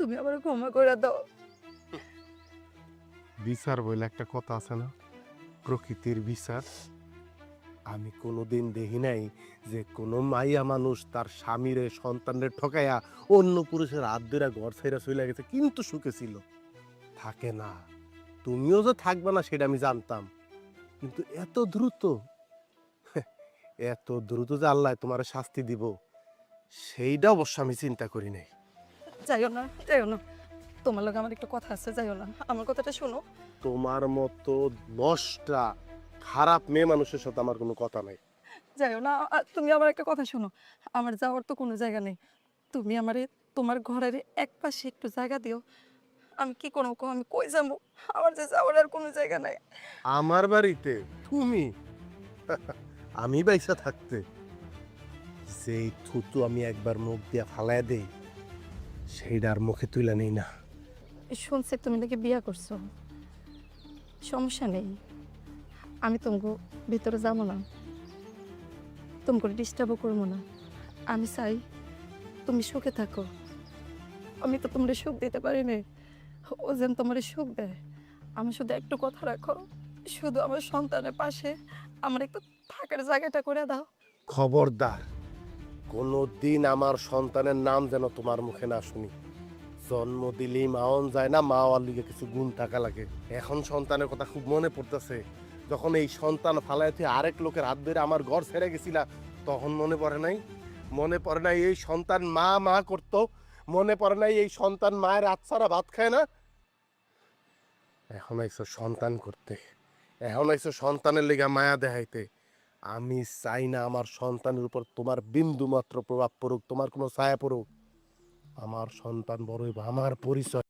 তুমি আমার ক্ষমা করে দাও। বিচার বলে একটা কথা আছে না, প্রকৃতির বিচার। আমি কোনোদিন দেখি নাই যে কোনো মাইয়া মানুষ তার স্বামীরে সন্তানের ঠকাইয়া অন্য পুরুষের হাত ধরে ঘর ছেড়ে চলে গেছে কিন্তু সুখে ছিল। থাকে না, তুমিও যে থাকবে না সেটা আমি জানতাম, কিন্তু এত দ্রুত এত দ্রুত যে আল্লাহ তোমার শাস্তি দিব সেইটা অবশ্য আমি চিন্তা করি নাই। যাইও না, যাইও না। তোমার লগে আমার একটা কথা আছে, যাইও না। আমার কথাটা শোনো। তোমার মতো 10টা খারাপ মেয়ে মানুষের সাথে আমার কোনো কথা নাই। যাইও না। তুমি আমার একটা কথা শোনো। আমার যাওয়ার তো কোনো জায়গা নেই। তুমি আমারে তোমার ঘরের এক পাশে একটু জায়গা দিও। আমি কি করবো কও, আমি কই যাবো? আমার যে যাওয়ার আর কোনো জায়গা নাই। আমার বাড়িতে তুমি? আমি বাইসা থাকতে যেই থুতু আমি একবার মুখ দিয়া ফালায় দেই সেইটা আর মুখে তুলে নেই না। শুনছি তুমি নাকি বিয়া করছো। সমস্যা নেই, আমি তোমাকে ভিতরে যাবো না, তোমাকে ডিস্টার্বও করবো না। আমি চাই তুমি সুখে থাকো। আমি তো তোমার সুখ দিতে পারি না, ও যেন তোমার সুখ দেয়। আমি শুধু একটু কথা রাখো, শুধু আমার সন্তানের পাশে আমার একটু থাকার জায়গাটা করে দাও। খবরদার, কোনোদিন আমার সন্তানের নাম যেন তোমার মুখে না শুনি। জন্ম দিলেই মাওন যায় না, মা আর লিগে কিছু গুণ থাকা লাগে। এখন সন্তানের কথা খুব মনে পড়তেছে। যখন এই সন্তান ফালায় তুই আরেক লোকের হাত ধরে আমার ঘর ছেড়ে গেছিলা, তখন মনে পড়ে নাই? মনে পড়ে নাই এই সন্তান মা মা করতো? মনে পড়ে নাই এই সন্তান মায়ের আচ্ছারা ভাত খায় না? এখন আইসো সন্তান করতে, এখন আইসো সন্তানের লেগা মায়া দেখাইতে। আমি চাই না আমার সন্তানের উপর তোমার বিন্দু মাত্র প্রভাব পড়ুক, তোমার কোনো ছায়া পড়ুক। আমার সন্তান বড়ই আমার পরিচয়।